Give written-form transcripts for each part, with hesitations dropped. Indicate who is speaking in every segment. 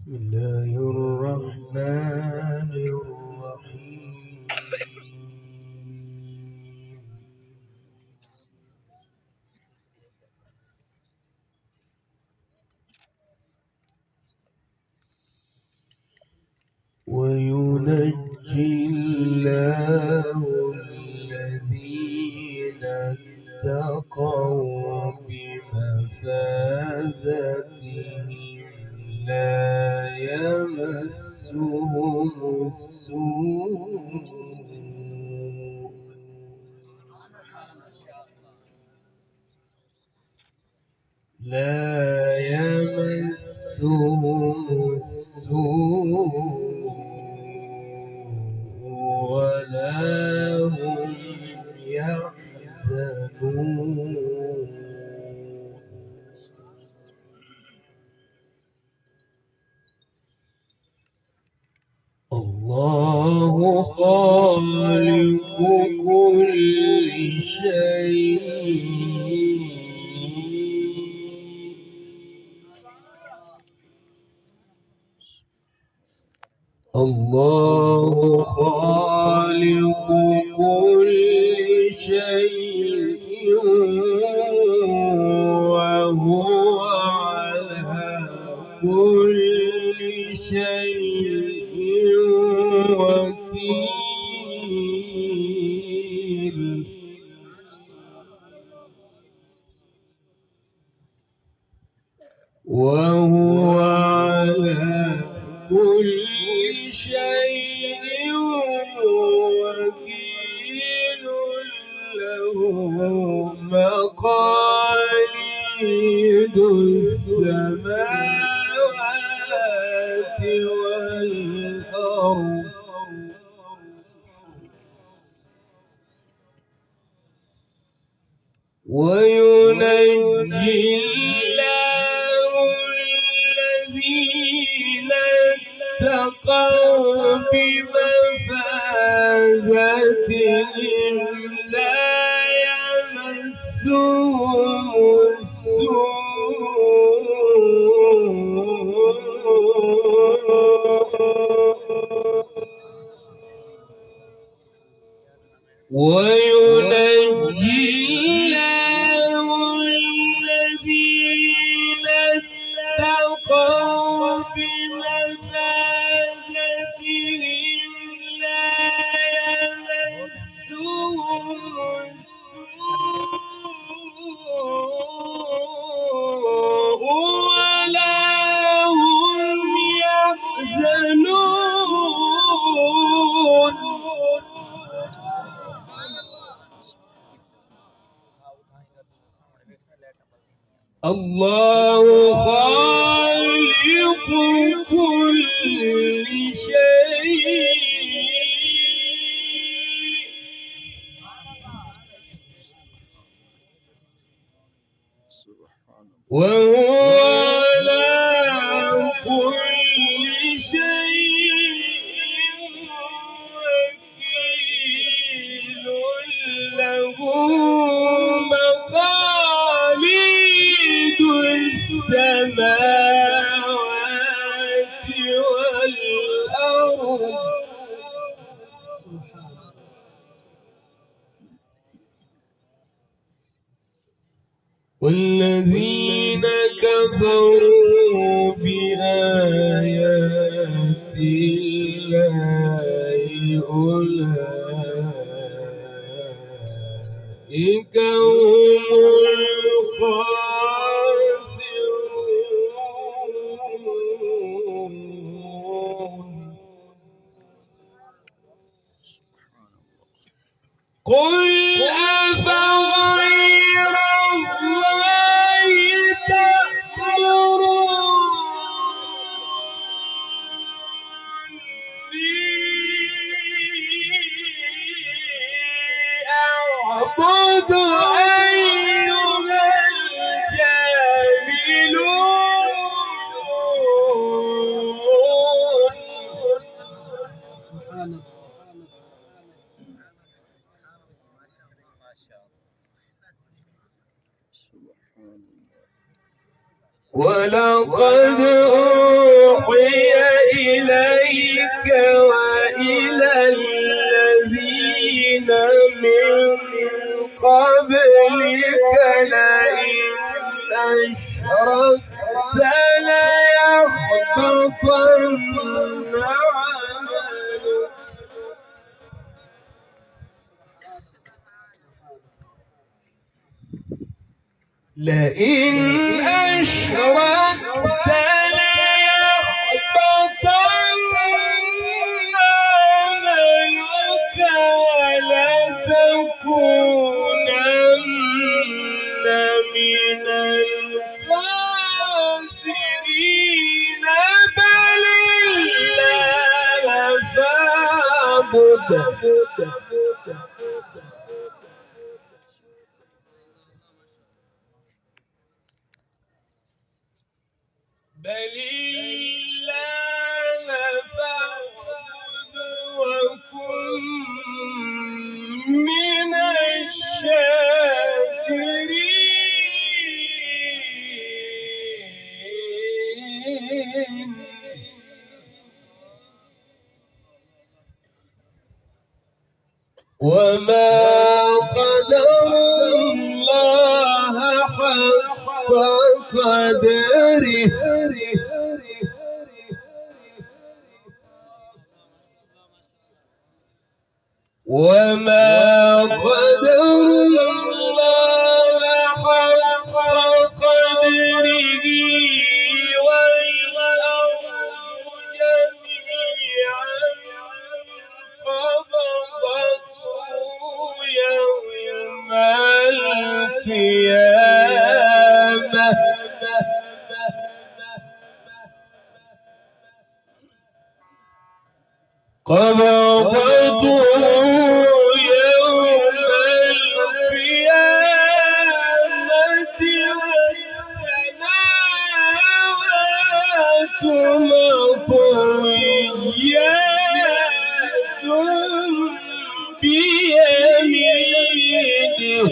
Speaker 1: بسم الله الرحمن الرحيم. وينجي الله الذين اتقوا بمفازتهم لا يمسهم السوء ولا هم يحزنون. الله خالق كل شيء الله خالق كل شيء وهو على كل شيء وكيل. وهو على كل شيء وكيل له مقاليد السماوات والأرض. وينجي الله الذين اتقوا بمفازتهم لا يمسهم السوء. وينجي الله الذين اتقوا بمفازتهم لا يمسهم السوء ولا هم يحزنون. الله خالق كل شيء وهو على كل شيء وكيل له مقاليد السماوات والأرض. والذين كفروا بآيات الله أولئك هم الخاسرون. قل أفغير الله تأمروني أعبد أيها الجاهلون. ولقد أوحي ليحبطن عملك لئن أشركت ليحبطن عملك ولتكونن من الخاسرين بل الله فاعبد بل الله فاعبد وكن من الشاكرين وما قدروا الله حق قدره وما قدروا الله حق قدره والأرض جميعا قبضته يوم القيامة قبضته يوم القيامة والسماوات مطويات بيمينه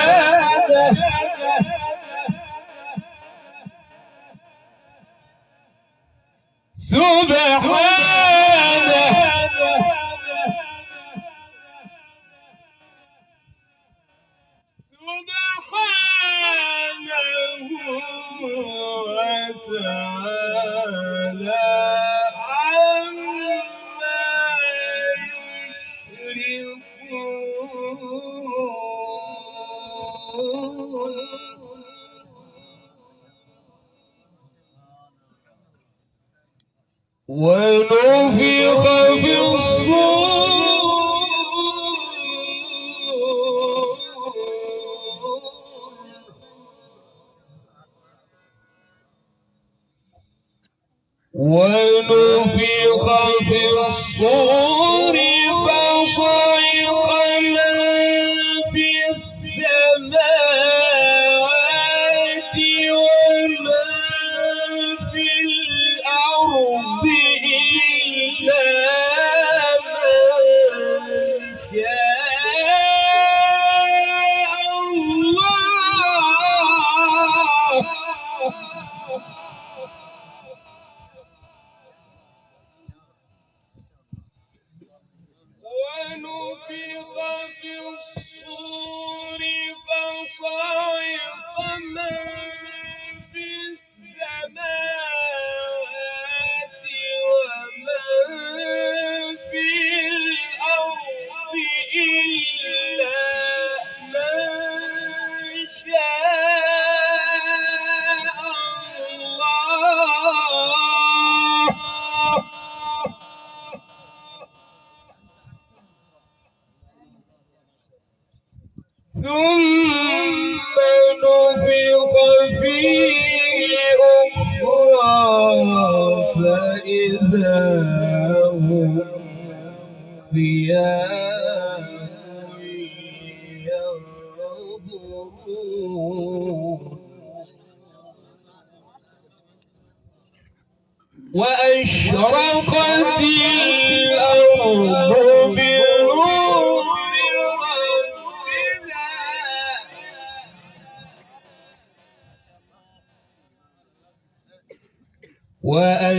Speaker 1: سبحانه سبحانه سبحانه وتعالى عما يشركون ونفخ في الصور ونفخ في الصور فصعق من في السماوات ومن في الأرض إلا من شاء الله ونفخ في الصور فصعق من في السماوات ومن في الأرض إلا من شاء الله ثم نفخ فيه أخرى فإذا هم قيام ينظرون وأشرقت الأرض بنور ربها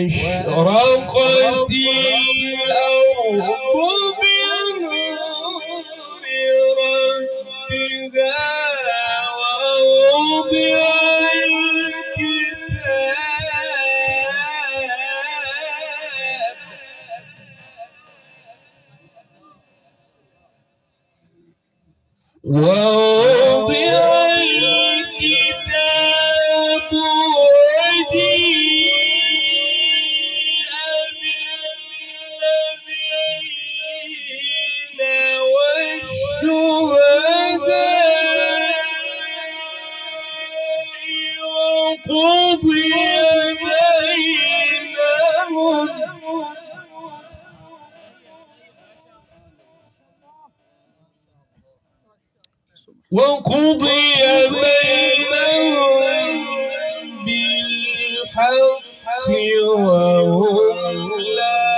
Speaker 1: وأشرقت الأرض ووضع الكتاب وجيء بالنبيين والشهداء وقضي بينهم بالحق وهم لا